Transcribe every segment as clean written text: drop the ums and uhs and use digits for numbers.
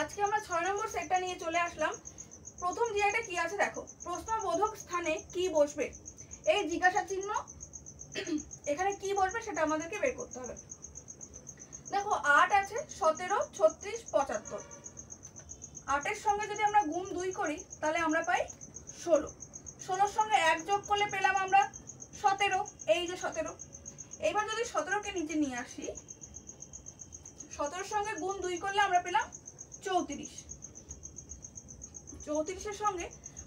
আজকে আমরা 6 নম্বর সেটটা নিয়ে চলে আসলাম। প্রথম জায়গাটা কি আছে দেখো, প্রশ্নবোধক স্থানে কি বসবে, এই জিজ্ঞাসা চিহ্ন এখানে কি বসবে সেটা আমাদেরকে বের করতে হবে। দেখো 8 আছে, 17, 36, 75। 8 এর সঙ্গে যদি আমরা গুণ 2 করি তাহলে আমরা পাই 16। 16 এর সঙ্গে 1 যোগ করলে পেলাম আমরা 17, এই যে 17। এইবার যদি 17 কে নিচে নিয়ে আসি, 17 এর সঙ্গে গুণ 2 করলে আমরা পেলাম 34। 34 এর সঙ্গে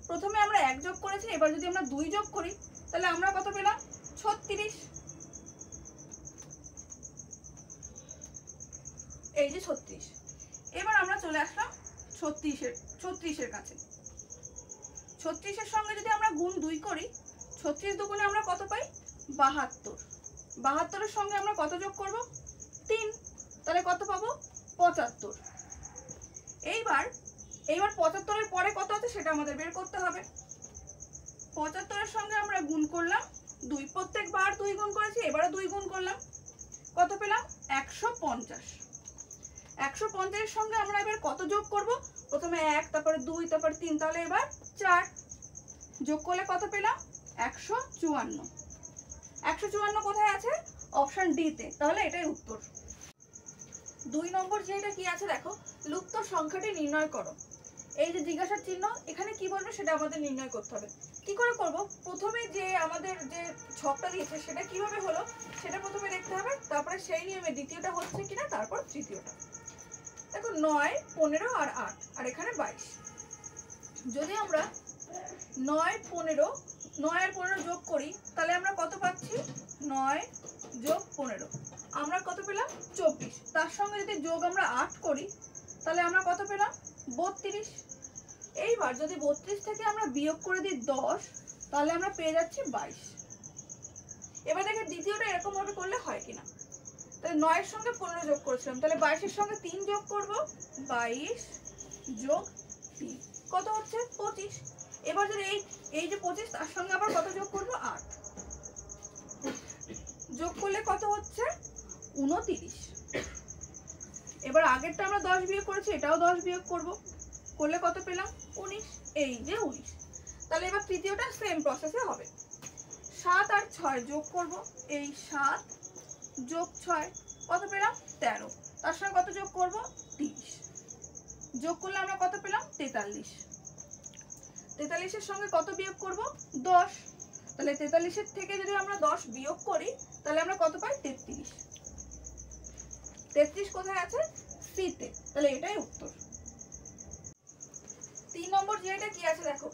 প্রথমে আমরা 1 যোগ করেছি, এবার যদি আমরা 2 যোগ করি তাহলে আমরা কত পেলাম 36। এই যে 36। এবার আমরা চলে আসলাম 36 এর কাছে। 36 এর সঙ্গে যদি আমরা গুণ 2 করি, 36 দুগুণে আমরা কত পাই 72। 72 এর সঙ্গে আমরা কত যোগ করব 3, তাহলে কত পাবো 75। এইবার 75 এর পরে কত আছে সেটা আমাদের বের করতে হবে। 75 এর সঙ্গে আমরা গুণ করলাম 2, প্রত্যেকবার 2 গুণ করেছি, এবারে 2 গুণ করলাম, কত পেলাম 150। 150 এর সঙ্গে আমরা এবার কত যোগ করব, প্রথমে 1, তারপরে 2, তারপরে 3, তাহলে এবার 4 যোগ করলে কত পেলাম 154। 154 কোথায় আছে, অপশন ডি তে, তাহলে এটাই উত্তর। 2 নম্বর যেটা কি আছে দেখো, লুপ্ত সংখ্যাটি নির্ণয় করো। এই যে জিজ্ঞাসার চিহ্ন এখানে কি বলবে সেটা আমাদের নির্ণয় করতে হবে। কি করে করব, প্রথমে যে আমাদের যে ছকটা দিয়েছে সেটা কিভাবে হলো সেটা প্রথমে দেখতে হবে, তারপরে সেই নিয়মে দ্বিতীয়টা হচ্ছে কিনা, তারপর তৃতীয়টা। দেখো 9, 15 আর 8, আর এখানে 22। যদি আমরা 9 আর 15 যোগ করি তাহলে আমরা কত পাচ্ছি 9 যোগ 15, আমরা কত পেলাম 24। তার সঙ্গে যদি যোগ আমরা 8 করি তাহলে আমরা কত পেলাম 32। এইবার যদি 32 থেকে আমরা বিয়োগ করে দিই 10, তাহলে আমরা পেয়ে যাচ্ছি 22। এবার দেখে দ্বিতীয়টা এরকম ভাবে করলে হয় কিনা। তাহলে 9 এর সঙ্গে 15 যোগ করেছিলাম, তাহলে 22 এর সঙ্গে 3 যোগ করব, 22 যোগ 3 কত হচ্ছে 25। এবার যদি এই যে 25 তার সঙ্গে আবার কত যোগ করব 8 যোগ করলে কত হচ্ছে 29। এবার আগেরটা আমরা 10 বিয়োগ করেছি, এটাও 10 বিয়োগ করব, করলে কত পেলাম 19, এই যে 19। তাহলে এবার তৃতীয়টা সেম প্রসেসে হবে। 7 আর 6 যোগ করব, এই 7 যোগ 6 কত পেলাম 13, তার সঙ্গে কত যোগ করব 30, যোগ করলে আমরা কত পেলাম 43। 43 এর সঙ্গে কত বিয়োগ করব 10, তাহলে 43 এর থেকে যদি আমরা 10 বিয়োগ করি তাহলে আমরা কত পাই 33। 33 কোথায় আছে সি তে, তাহলে এটাই উত্তর। 3 নম্বর যেটা কি আছে দেখো,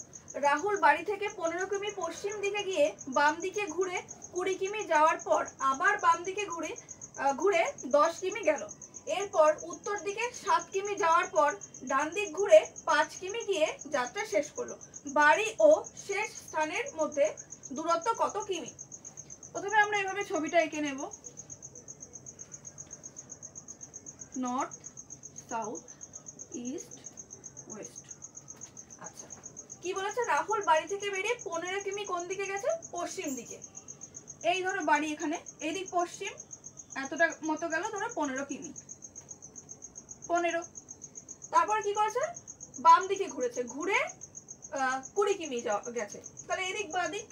রাহুল বাড়ি থেকে 15 কিমি পশ্চিম দিকে গিয়ে বাম দিকে ঘুরে 20 কিমি যাওয়ার পর আবার বাম দিকে ঘুরে 10 কিমি গেল। এরপর উত্তর দিকে 7 কিমি যাওয়ার পর ডান দিক ঘুরে 5 কিমি গিয়ে যাত্রা শেষ করলো। বাড়ি ও শেষ স্থানের মধ্যে দূরত্ব কত কিমি। প্রথমে আমরা এভাবে ছবিটা এঁকে নেব, নর্থ, সাউথ, ইস্ট, ওয়েস্ট। আচ্ছা, কি বলেছে, রাহুল বাড়ি থেকে বেরিয়ে 15 কিমি কোন দিকে গেছে পশ্চিম দিকে। এই ধরো বাড়ি এখানে, এদিক পশ্চিম, এতটা মতো গেল ধরো 15 কিমি, 15। তারপর কি করেছে, বাম দিকে ঘুরেছে, ঘুরে 20 কিমি গেছে, তাহলে এদিক বা দিক,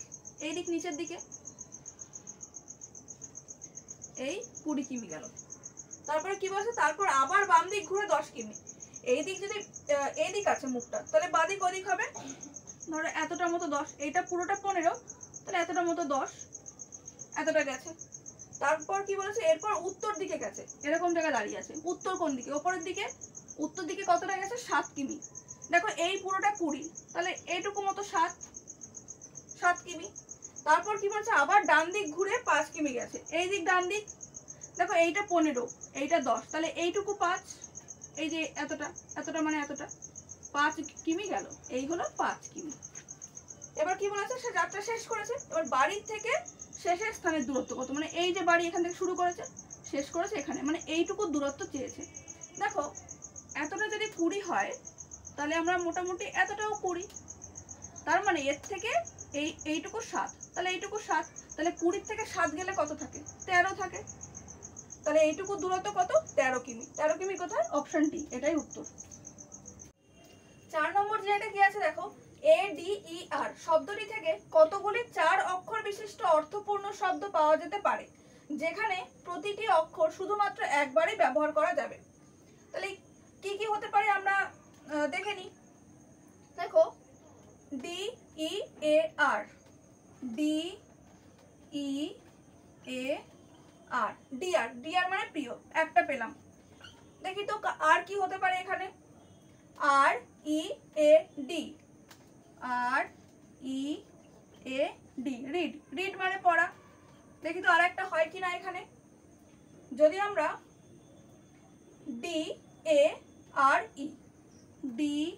এই দিক নিচের দিকে, এই 20 কিমি গেল। তারপরে কি বলছে, তারপর আবার বাম দিক ঘুরে 10 কিমি। এই দিক যদি এই দিক আছে মুখটা, তাহলে বাদিক ওদিক হবে, ধরো এতটা মতো 10, এইটা পুরোটা 15, তাহলে এতটা মতো 10, এতটা গেছে। তারপর কি বলেছে, এরপর উত্তর দিকে গেছে, এরকম জায়গায় দাঁড়িয়ে আছে, উত্তর কোন দিকে, ওপরের দিকে, উত্তর দিকে কতটা গেছে 7 কিমি। দেখো এই পুরোটা 20, তাহলে এইটুকু মতো 7 কিমি। তারপর কি বলছে, আবার ডান দিক ঘুরে 5 কিমি গেছে, এই দিক ডান দিক, দেখো এইটা 15, এইটা 10, তাহলে এইটুকু 5, এই যে এতটা মানে এতটা 5 কিমি গেল, এই হলো 5 কিমি। এবার কি বলেছে, সে যাত্রা শেষ করেছে। এবার বাড়ির থেকে শেষের স্থানের দূরত্ব কত, মানে এই যে বাড়ি এখান থেকে শুরু করেছে শেষ করেছে এখানে, মানে এইটুকু দূরত্ব চেয়েছে। দেখো এতটা যদি 20 হয় তাহলে আমরা মোটামুটি এতটাও 20, তার মানে এর থেকে এইটুকু 7, তাহলে এইটুকু 7, তাহলে 20 থেকে 7 গেলে কত থাকে 13 থাকে, তাহলে এইটুকু দূরত্ব কত 13 কিমি। 13 কিমি কোথায়, অপশন ডি, এটাই উত্তর। 4 নম্বর যেটা কি আছে দেখো, ADER শব্দটি থেকে কতগুলি 4 অক্ষর বিশিষ্ট অর্থপূর্ণ শব্দ পাওয়া যেতে পারে যেখানে প্রতিটি অক্ষর শুধুমাত্র একবারই ব্যবহার করা যাবে। তাহলে কি কি হতে পারে আমরা দেখে নিই। দেখো DEAR, DEAR, ডিয়ার, ডিয়ার মানে প্রিয়, একটা পেলাম। দেখি তো আর কি হতে পারে এখানে। READ, READ, রিড, রিড মানে পড়া। দেখি তো আর একটা হয় কিনা এখানে। যদি আমরা DARE, DARE,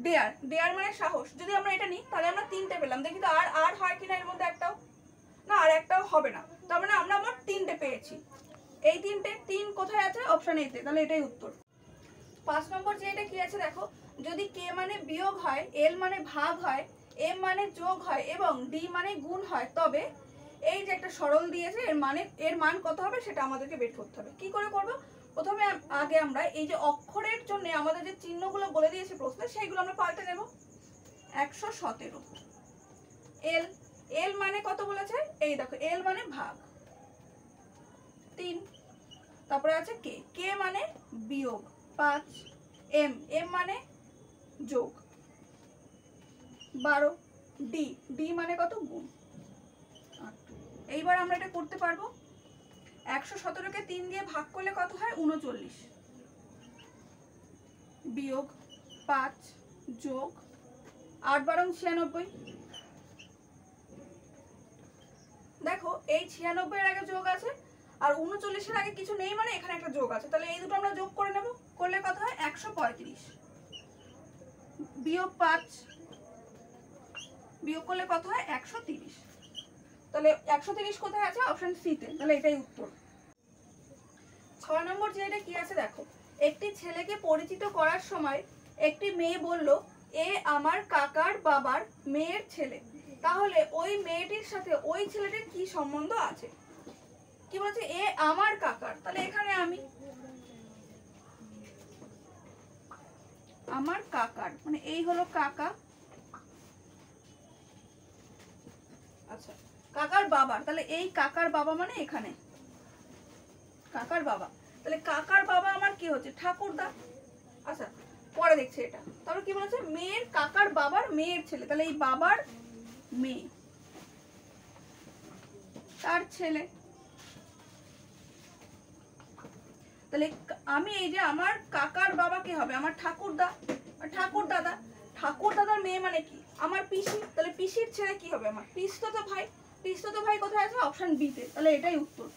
ডেয়ার, ডেয়ার মানে সাহস, যদি আমরা এটা নিই তাহলে আমরা 3টে পেলাম। দেখি তো আর আর হয় কিনা এর মধ্যে একটাও, না আর একটাও হবে না, তার মানে আমরা মোট 3টে পেয়েছি। এই 3 কোথায় আছে? অপশন এ তে, তাহলে এটাই উত্তর। 5 নম্বর যে এটা কি আছে দেখো, যদি কে মানে বিয়োগ হয়, এল মানে ভাগ হয়, এম মানে যোগ হয় এবং ডি মানে গুণ হয়, তবে এই যে একটা সরল দিয়েছে এর মান কত হবে সেটা আমাদেরকে বের করতে হবে। কি করে করব? প্রথমে আগে আমরা এই যে অক্ষরের জন্য আমাদের যে চিহ্নগুলো বলে দিয়েছে প্রশ্নে সেইগুলো আমরা পাল্টে নেব। 117, এল, এল মানে কত বলেছে? এই দেখো এল মানে ভাগ 3, তারপরে আছে কে, কে মানে বিয়োগ 5, এম, এম মানে যোগ 12, ডি, ডি মানে কত? গুণ 8। এইবার আমরা এটা করতে পারবো। 117কে 3 দিয়ে ভাগ করলে কত হয়? 39, বিয়োগ 5 যোগ 8 12 96। দেখো এই 96 এর আগে যোগ আছে আর 39 এর আগে কিছু নেই, মানে এখানে একটা যোগ আছে, তাহলে এই দুটো আমরা যোগ করে নেব। করলে কত হয়? 135 বিয়োগ 5, বিয়োগ করলে কত হয়? 130। তাহলে 130 কোথায় আছে? অপশন সি তে, তাহলে এটাই উত্তর। 6 নম্বর যে এটা কি আছে দেখো, একটি ছেলেকে পরিচিত করার সময় একটি মেয়ে বলল, এ আমার কাকার বাবার মেয়ের ছেলে। তাহলে ওই মেয়েটির সাথে ওই ছেলেটির কি সম্বন্ধ আছে? কি বলছে? এ আমার কাকার, তাহলে এখানে আমি আমার কাকার মানে এই হলো কাকা, আচ্ছা কাকার বাবার, তাহলে এই কাকার বাবা মানে এখানে কাকার বাবা, তাহলে কাকার বাবা আমার কি হচ্ছে? ঠাকুরদা। আচ্ছা পরে দেখছি এটা। তারপর কি বলেছে? মেয়ের কাকার বাবার মেয়ের ছেলে, তাহলে এই বাবার মেয়ে তার ছেলে। তাহলে আমি এই যে আমার কাকার বাবা কে হবে? আমার ঠাকুরদা, ঠাকুর দাদা, ঠাকুর দাদার মেয়ে মানে কি? আমার পিসি, তাহলে পিসির ছেলে কি হবে? আমার পিসতো ভাই। পিসতো ভাই কোথায় আছে? অপশন বি তে, তাহলে এটাই উত্তর।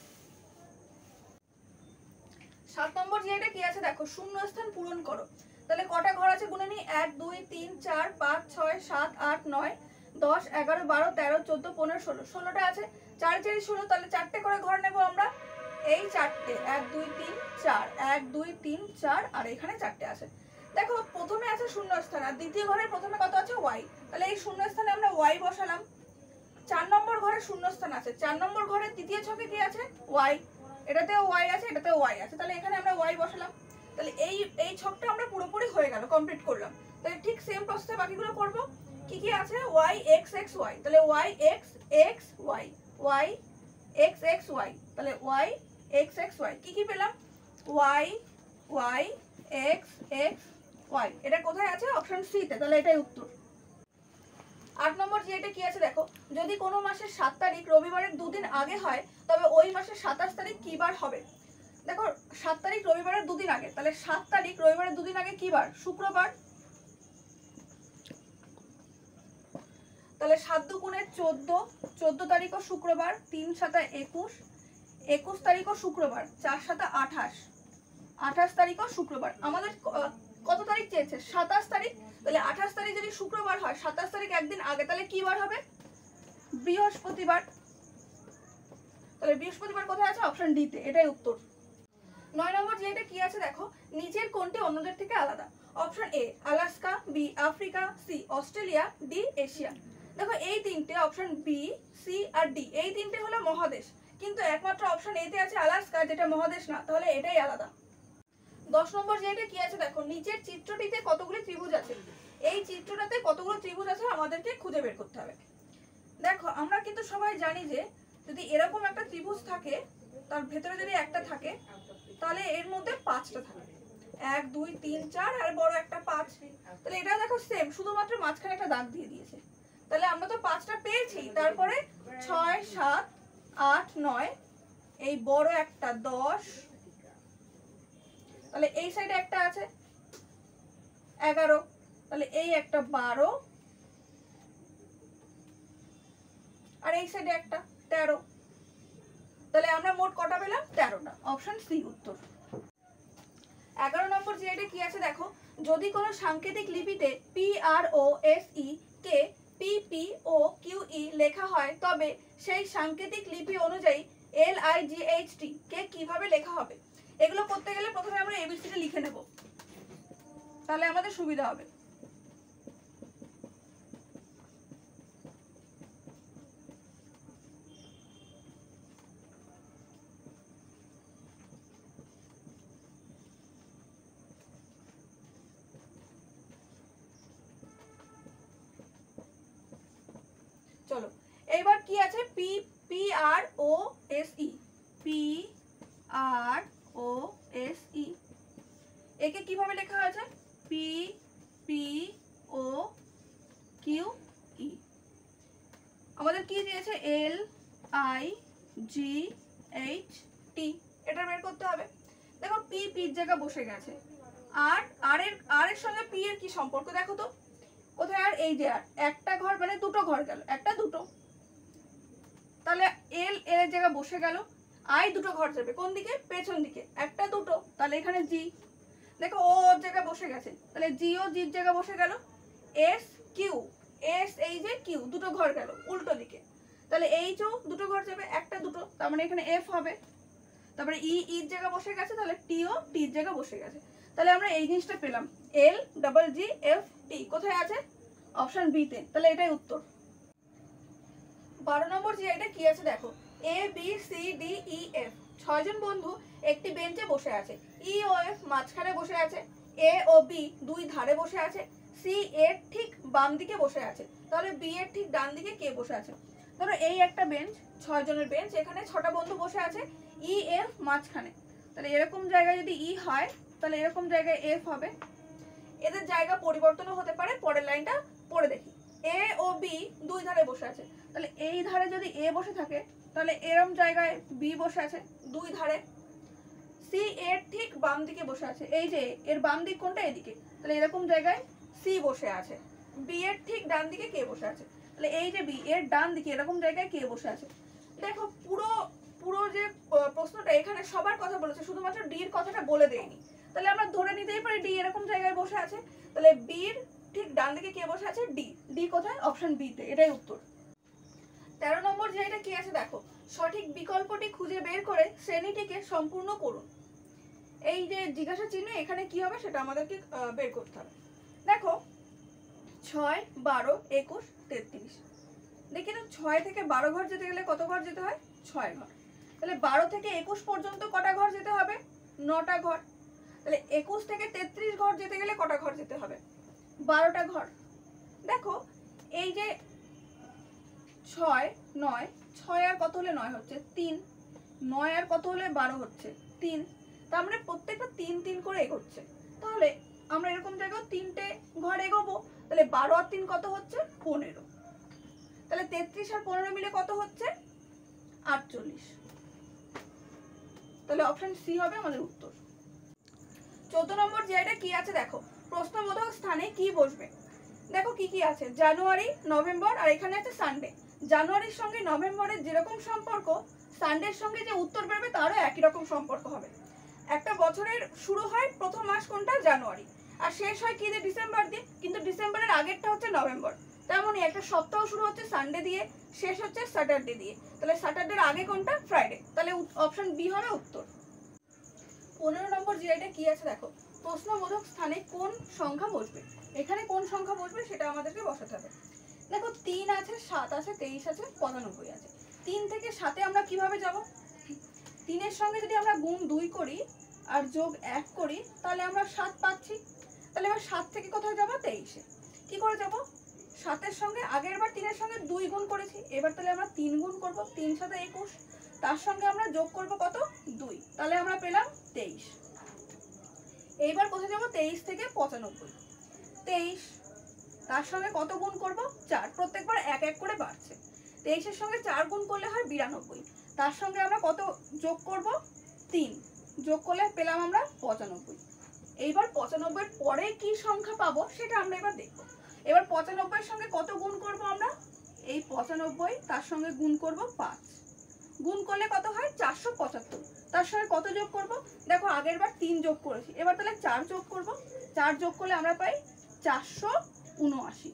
7 নম্বর যে এটা কি আছে দেখো, শূন্যস্থান পূরণ করো। তাহলে কটা ঘর আছে গুনে নি? 1 2 3 4 5 6 7 8 9 10 11 12 13 14 15 16, 16টা আছে। 4 4 16, তাহলে 4টে করে ঘর নেব আমরা। এই 4টে 1 2 3 4, 1 2 3 4, আর এখানে 4টে আছে। দেখো প্রথমে আছে শূন্যস্থান আর দ্বিতীয় ঘরের প্রথমে কত আছে? ওয়াই, তাহলে এই শূন্যস্থানে আমরা ওয়াই বসালাম। 4 নম্বর ঘরে শূন্যস্থান আছে, 4 নম্বর ঘরের তৃতীয় ছকে কি আছে? ওয়াই, এটাতেও ওয়াই আছে, এটাতেও ওয়াই আছে, তাহলে এখানে আমরা ওয়াই বসালাম। তাহলে এই ছকটা আমরা পুরোপুরি হয়ে গেল, কমপ্লিট করলাম। তাহলে ঠিক সেম প্রসেসে বাকিগুলো করব। কি কি আছে? ওয়াই এক্স এক্স ওয়াই, তাহলে Y X X Y, Y X X Y, তাহলে ওয়াই এক্স এক্স ওয়াই। কি কি পেলাম? Y Y X X Y, এটা কোথায় আছে? অপশন সি তে, তাহলে এটাই উত্তর। 8 নম্বর যে এটা কি আছে দেখো, যদি কোনো মাসের 7 তারিখ রবিবারের 2 দিন আগে হয় তবে ওই মাসের 27 তারিখ কি বার হবে? দেখো 7 তারিখ রবিবারের 2 দিন আগে, তাহলে 7 তারিখ রবিবারের 2 দিন আগে কি বার? শুক্রবার। তাহলে 7 দুগুণে 14, 14 তারিখও শুক্রবার, 3 7 21, 21 তারিখও শুক্রবার, 4 7 28, 28 তারিখও শুক্রবার। আমাদের কত তারিখ চেয়েছে? 27 তারিখ, তাহলে 28 তারিখ যদি শুক্রবার হয়, 27 তারিখ একদিন আগে, তাহলে কি বার হবে? বৃহস্পতিবার। তাহলে বৃহস্পতিবার কোথায় আছে? অপশন ডি তে, এটাই উত্তর। 9 নম্বর যে এটা কি আছে দেখো, নিচের কোনটি অন্যদের থেকে আলাদা? Option A Alaska, B Africa, C Australia, D Asia. দেখো এই তিনটে অপশন বি, সি আর ডি, এই তিনটে হলো মহাদেশ, কিন্তু একমাত্র অপশন এ তে আছে আলাস্কা, যেটা মহাদেশ না, তাহলে এটাই আলাদা। 10 নম্বর যেটা কি আছে দেখো, নিচের চিত্রটিতে কতগুলি ত্রিভুজ আছে, এই চিত্রটাতে কতগুলো ত্রিভুজ আছে আমাদেরকে খুঁজে বের করতে হবে। দেখো আমরা কিন্তু সবাই জানি যে যদি এরকম একটা ত্রিভুজ থাকে, তার ভেতরে যদি একটা থাকে, তাহলে এর মধ্যে 5টা থাকে, 1 2 3 4 আর বড় একটা 5। তাহলে এটা দেখো সেম, শুধুমাত্র মাঝখানে একটা দাগ দিয়ে দিয়েছে। তাহলে আমরা তো 5টা পেয়েছি, তারপরে 6 7 8 9, এই বড় একটা 10, তাহলে এই সাইডে একটা আছে 11, তাহলে এই একটা 12, আর এই সাইডে একটা 13। তাহলে আমরা মোট কটা পেলাম? 13টা। অপশন সি উত্তর। 11 নম্বর যেটা কি আছে দেখো, যদি কোনো সাংকেতিক লিপিতে PROSE কে PPOQE লেখা হয়, তবে সেই সাংকেতিক লিপি অনুযায়ী LIGHT কে কিভাবে লেখা হবে? এগুলো করতে গেলে প্রথমে আমরা ABCD লিখে নেব, তাহলে আমাদের সুবিধা হবে। চলো এইবার কি আছে, PROSE, PROSE একে কিভাবে লেখা হয়েছে? PPOQE। আমাদের কি দিয়েছে? LIGHT, এটা বের করতে হবে। দেখো P এর জায়গা বসে গেছে, আর এর সঙ্গে P এর কি সম্পর্ক দেখো তো, কোথায়? আর এই যে আর একটা ঘর মানে দুটো ঘর গেল, একটা দুটো, তাহলে L এর জায়গা বসে গেল, I দুটো ঘর যাবে কোন দিকে? পেছন দিকে, একটা দুটো, তাহলে এখানে G। দেখো ও ওর জায়গায় বসে গেছে, তাহলে G ও G এর জায়গায় বসে গেল। SQ, S এই যে Q দুটো ঘর গেল উল্টো দিকে, তাহলে H ও দুটো ঘর যাবে, একটা দুটো, তার মানে এখানে F হবে। তারপরে E এর জায়গায় বসে গেছে, তাহলে T ও T এর জায়গায় বসে গেছে। তাহলে আমরা এই জিনিসটা পেলাম, LGGFT কোথায় আছে? অপশন বি তে, তাহলে এটাই উত্তর। 12 নম্বর যে এটা কি আছে দেখো, ABCDEF 6 জন বন্ধু একটি বেঞ্চে বসে আছে, E ও F মাঝখানে বসে আছে, A ও B দুই ধারে বসে আছে, C এর ঠিক বাম দিকে বসে আছে, তাহলে B এর ঠিক ডান দিকে কে বসে আছে? ধরো এই একটা বেঞ্চ, 6 জনের বেঞ্চ, এখানে 6টা বন্ধু বসে আছে, E F মাঝখানে, তাহলে এরকম জায়গায় যদি E হয়, তাহলে এরককম জায়গায় F হবে। এদের জায়গা পরিবর্তনও হতে পারে, পরের লাইনটা পড়ে দেখি। A ও B দুই ধারে বসে আছে, তাহলে এই ধারে যদি A বসে থাকে, তাহলে এরকম জায়গায় B বসে আছে দুই ধারে। C এর ঠিক বাম দিকে বসে আছে, এই যে এর বাম দিক কোনটা? এদিকে, তাহলে এরকম জায়গায় C বসে আছে। B এর ঠিক ডান দিকে কে বসে আছে? তাহলে এই যে B এর ডান দিকে এরকম জায়গায় কে বসে আছে? দেখো পুরো যে প্রশ্নটা এখানে সবার কথা বলেছে, শুধুমাত্র D এর কথাটা বলে দেয়নি। তাহলে আমরা ধরে নিতেই পারি D এরকম জায়গায় বসে আছে, তাহলে B এর ঠিক ডান দিকে কে বসে আছে? D। D কোথায়? অপশন বি তে, এটাই উত্তর। 13 নম্বর যে এটা কি আছে দেখো, সঠিক বিকল্পটি খুঁজে বের করে শ্রেণীটিকে সম্পূর্ণ করুন। এই যে জিজ্ঞাসা চিহ্ন এখানে কি হবে সেটা আমাদেরকে বের করতে হবে। দেখো 6 12 21 33, দেখি তো 6 থেকে 12 ঘর যেতে গেলে কত ঘর যেতে হয়? 6 ঘর। তাহলে 12 থেকে 21 পর্যন্ত কটা ঘর যেতে হবে? 9টা ঘর। তাহলে 21 থেকে 33 ঘর যেতে গেলে কটা ঘর যেতে হবে? 12টা ঘর। দেখো এই যে 6 9, 6 আর কত হলে 9 হচ্ছে? 3, 9 আর কত হলে 12 হচ্ছে? 3, তার মানে প্রত্যেকটা 3 3 করে এগোচ্ছে। তাহলে আমরা এরকম জায়গায় 3টে ঘর এগোবো, তাহলে 12 আর 3 কত হচ্ছে? 15। তাহলে 33 আর 15 মিলে কত হচ্ছে? 48। তাহলে অপশন সি হবে আমাদের উত্তর। 14 নম্বর যেটা কি আছে দেখো, প্রশ্নবোধক স্থানে কি বসবে? দেখো কি কি আছে, জানুয়ারি, নভেম্বর, আর এখানে আছে সানডে। জানুয়ারির সঙ্গে নভেম্বরের যেরকম সম্পর্ক, সানডের সঙ্গে যে উত্তর বেরোবে তারও একই রকম সম্পর্ক হবে। একটা বছরের শুরু হয় প্রথম মাস কোনটা? জানুয়ারি, আর শেষ হয় কি দিয়ে? ডিসেম্বর দিয়ে, কিন্তু ডিসেম্বরের আগেরটা হচ্ছে নভেম্বর। তেমনই একটা সপ্তাহ শুরু হচ্ছে সানডে দিয়ে, শেষ হচ্ছে স্যাটারডে দিয়ে, তাহলে স্যাটারডের আগে কোনটা? ফ্রাইডে। তাহলে অপশন বি হবে উত্তর। 15 নম্বর যেটা কি আছে দেখো, প্রশ্নবোধক স্থানে কোন সংখ্যা বসবে? এখানে কোন সংখ্যা বসবে সেটা আমাদেরকে বসাতে হবে। দেখো 3 আছে, 7 আছে, 23 আছে, 95 আছে। 3 থেকে 7-এ আমরা কিভাবে যাব? 3 এর সঙ্গে যদি আমরা গুণ 2 করি আর যোগ 1 করি তাহলে আমরা 7 পাচ্ছি। তাহলে এবার 7 থেকে কোথায় যাব? 23-এ। কি করে যাব? 7-এর সঙ্গে আগের বার 3-এর সঙ্গে 2 গুণ করেছি, এবার তাহলে আমরা 3 গুণ করব, 3 × 7 = 21, তার সঙ্গে আমরা যোগ করব কত? 2, তাহলে আমরা পেলাম 23। এইবার কোথায় যাব? 23 থেকে 95। 23 তার সঙ্গে কত গুণ করব? 4, প্রত্যেকবার 1 1 করে বাড়ছে। 23-এর সঙ্গে 4 গুণ করলে হয় 92, তার সঙ্গে আমরা কত যোগ করব? 3, যোগ করলে পেলাম আমরা 95। এইবার 95-এর পরে কি সংখ্যা পাবো সেটা আমরা এবার দেখব। এবার 95-এর সঙ্গে কত গুণ করব আমরা? এই 95 তার সঙ্গে গুণ করব 5, গুণ করলে কত হয়? 475। তার সঙ্গে কত যোগ করব? দেখো আগের বার 3 যোগ করেছি, এবার তাহলে 4 যোগ করব। 4 যোগ করলে আমরা পাই 479।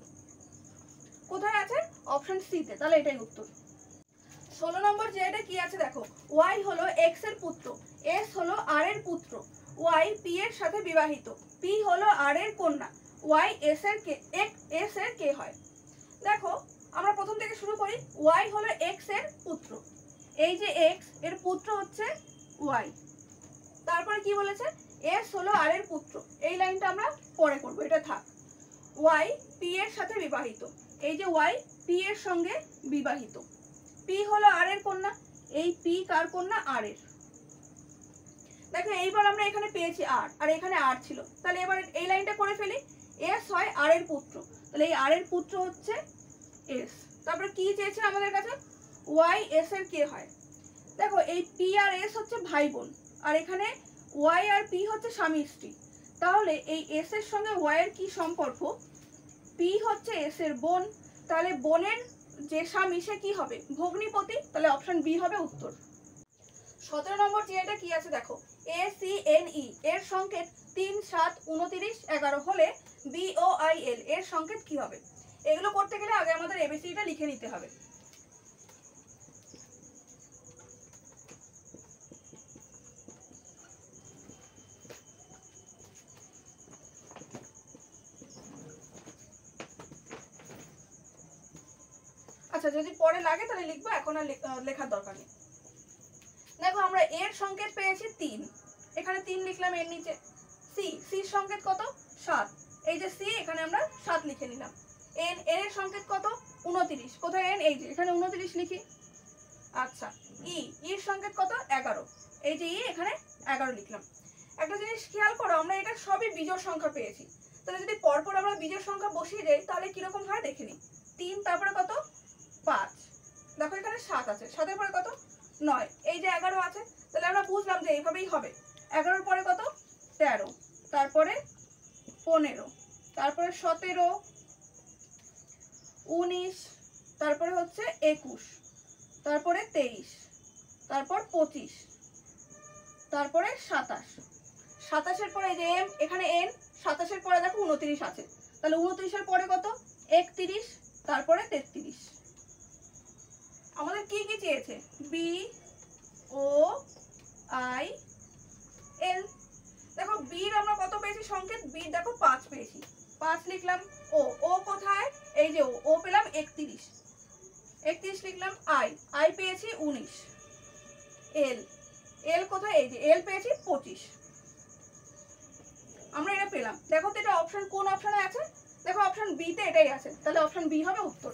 কোথায় আছে? অপশন সি তে। তাহলে এটাই উত্তর। 16 নম্বর যে এটা কি আছে দেখো, y হলো x এর পুত্র, s হলো r এর পুত্র, y p এর সাথে বিবাহিত, p হলো r এর কন্যা, y s এর কে হয়। দেখো আমরা প্রথম থেকে শুরু করি। y হলো x এর পুত্র, এই যে x এর পুত্র হচ্ছে y। তারপরে কি বলেছে? s হলো r এর পুত্র, এই লাইনটা আমরা পরে করব, এটা থাক। y p এর সাথে বিবাহিত, এই যে y p এর সঙ্গে বিবাহিত, p হলো r এর কন্যা, এই p কার কন্যা? r এর। দেখো এইবার আমরা এখানে পেয়েছি r, আর এখানে r ছিল, তাহলে এবার এই লাইনটা করে ফেলি। s হয় r এর পুত্র, তাহলে এই r এর পুত্র হচ্ছে s। তারপরে কি চেয়েছে আমাদের কাছে? y s এর কে হয়। দেখো এই p আর s হচ্ছে ভাই বোন, আর এখানে y আর p হচ্ছে স্বামী স্ত্রী, তাহলে এই s এর সঙ্গে y এর কি সম্পর্ক? p হচ্ছে s এর বোন, তাহলে বোনের যে স্বামী সে কি হবে? ভগ্নিপতি, তাহলে অপশন বি হবে উত্তর। 17 নম্বর যে এটা কি আছে দেখো, ACNE এর সংকেত 3 7 29 11 হলে BOIL এর সংকেত কি হবে? এগুলো করতে গেলে আগে আমাদের এবিসিটা লিখে নিতে হবে। আচ্ছা যদি পরে লাগে তাহলে লিখবো, এখন আর লেখার দরকার নেই। দেখো আমরা এর সংকেত পেয়েছি 3, এখানে 3 লিখলাম এর নিচে। সির সংকেত কত? 7, এই যে সি এখানে আমরা 7 লিখে নিলাম। এন এর সংকেত কত? 29, কোথায় এন? এই যে এখানে 29 লিখি। আচ্ছা এর সংকেত কত? 11, এই যে এখানে 11 লিখলাম। একটা জিনিস খেয়াল করো, আমরা এটা সবই বিজোড় সংখ্যা পেয়েছি, তাহলে যদি পরপর আমরা বিজোড় সংখ্যা বসিয়ে দেই তাহলে কিরকম হয় দেখে নিই। 3 তারপরে কত? 5, দেখো এখানে 7 আছে, 7-এর পরে কত? 9, এই যে 11 আছে, তাহলে আমরা বুঝলাম যে এইভাবেই হবে। 11-এর পরে কত? 13, তারপরে 15, তারপরে 17, 19, তারপরে হচ্ছে 21, তারপরে 23, তারপর 25, তারপরে 27। 27-এর পরে এই যে এম, এখানে এন, 27-এর পরে দেখো 29 আছে, তাহলে 29-এর পরে কত? 31, তারপরে 33। আমাদের কি কি চেয়েছে? BOIL। দেখো বির আমরা কত পেয়েছি সংকেত? বি দেখো 5 পেয়েছি, 5 লিখলাম। ও কোথায়? এই যে ও পেলাম 31, 31 লিখলাম। আই পেয়েছি 19, এল কোথায়? এই যে এল পেয়েছি 25। আমরা এটা পেলাম। দেখো তো এটা অপশন কোন অপশনে আছে? দেখো অপশন বি তে এটাই আছে, তাহলে অপশন বি হবে উত্তর।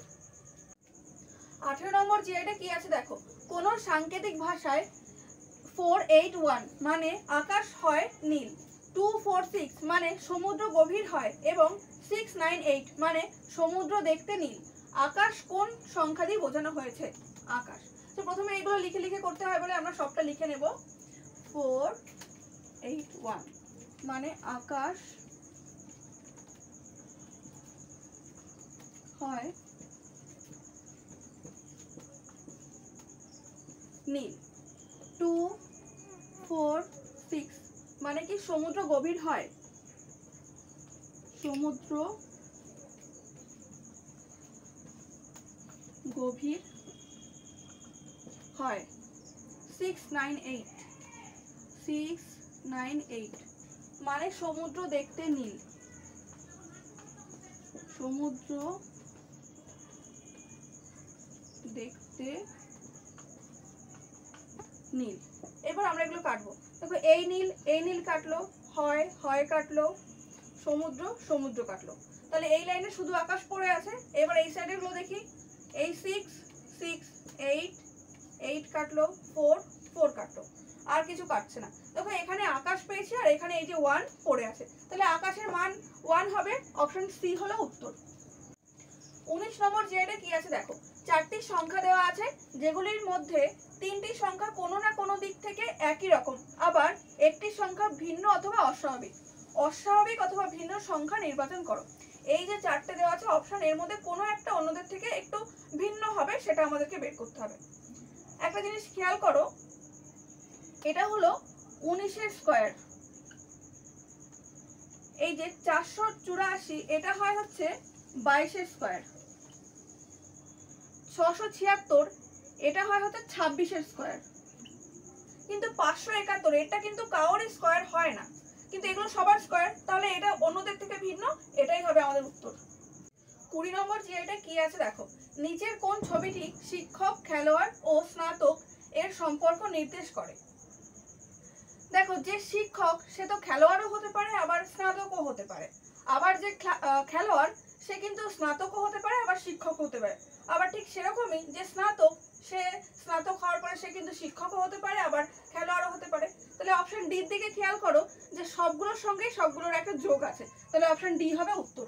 18 নম্বর যে এটা কি আছে দেখো, কোন সাংকেতিক ভাষায় 481 মানে আকাশ হয় নীল, 246 মানে সমুদ্র গভীর হয় এবং 698 মানে সমুদ্র দেখতে নীল। আকাশ কোন সংখ্যা দিয়ে বোঝানো হয়েছে? আকাশ। তো প্রথমে এগুলো লিখে লিখে করতে হয় বলে আমরা সবটা লিখে নেব। 481 মানে আকাশ হয় নীল, 246 মানে কি সমুদ্র গভীর হয়, সমুদ্র গভীর হয়। 698 মানে সমুদ্র দেখতে নীল, সমুদ্র দেখতে নীল। এবার আমরা এগুলো কাটবো। দেখো এই নীল কাটলো, হয় কাটলো, সমুদ্র কাটলো। তাহলে এই লাইনে শুধু আকাশ পড়ে আছে। এবার এই সাইডের গুলো দেখি, এই 6 6 8 8 কাটলো, 4 কাটলো, আর কিছু কাটছে না। দেখো এখানে আকাশ পেয়েছি আর এখানে এই যে 1 পড়ে আছে, তাহলে আকাশের মান 1 হবে, অপশন সি হলো উত্তর। 19 নম্বর জেডে কি আছে দেখো, 4টি সংখ্যা দেওয়া আছে যেগুলির মধ্যে 3টি সংখ্যা কোনো না কোনো দিক থেকে একই রকম, আবার একটি সংখ্যা ভিন্ন অথবা অস্বাভাবিক অথবা ভিন্ন সংখ্যা নির্বাচন করো। এই যে 4টে দেওয়া আছে অপশন, এর মধ্যে কোনো একটা অন্যদের থেকে একটু ভিন্ন হবে, সেটা আমাদেরকে বের করতে হবে। একটা জিনিস খেয়াল করো, এটা হলো 19 স্কয়ার, এই যে 484 এটা হয় হচ্ছে 22 স্কয়ার, 676 এটা হয় হচ্ছে 26 স্কয়ার, কিন্তু 571 এটা কিন্তু কারোরই স্কয়ার হয় না, কিন্তু এগুলো সবার স্কয়ার, তাহলে এটা অন্যদের থেকে ভিন্ন, এটাই হবে আমাদের উত্তর। 20 নম্বর যে এটা কি আছে দেখো, নিচের কোন ছবিটি শিক্ষক, খেলোয়াড় ও স্নাতক এর সম্পর্ক নির্দেশ করে। দেখো যে শিক্ষক সে তো খেলোয়াড়ও হতে পারে আবার স্নাতকও হতে পারে, আবার যে খেলোয়াড় সে কিন্তু স্নাতকও হতে পারে আবার শিক্ষক হতে পারে, আবার ঠিক সেরকমই যে স্নাতক সে স্নাতক হওয়ার পরে সে কিন্তু শিক্ষকও হতে পারে আবার খেলোয়াড়ও হতে পারে। তাহলে অপশন ডির দিকে খেয়াল করো যে সবগুলোর সঙ্গে সবগুলোর একটা যোগ আছে, তাহলে অপশন ডি হবে উত্তর।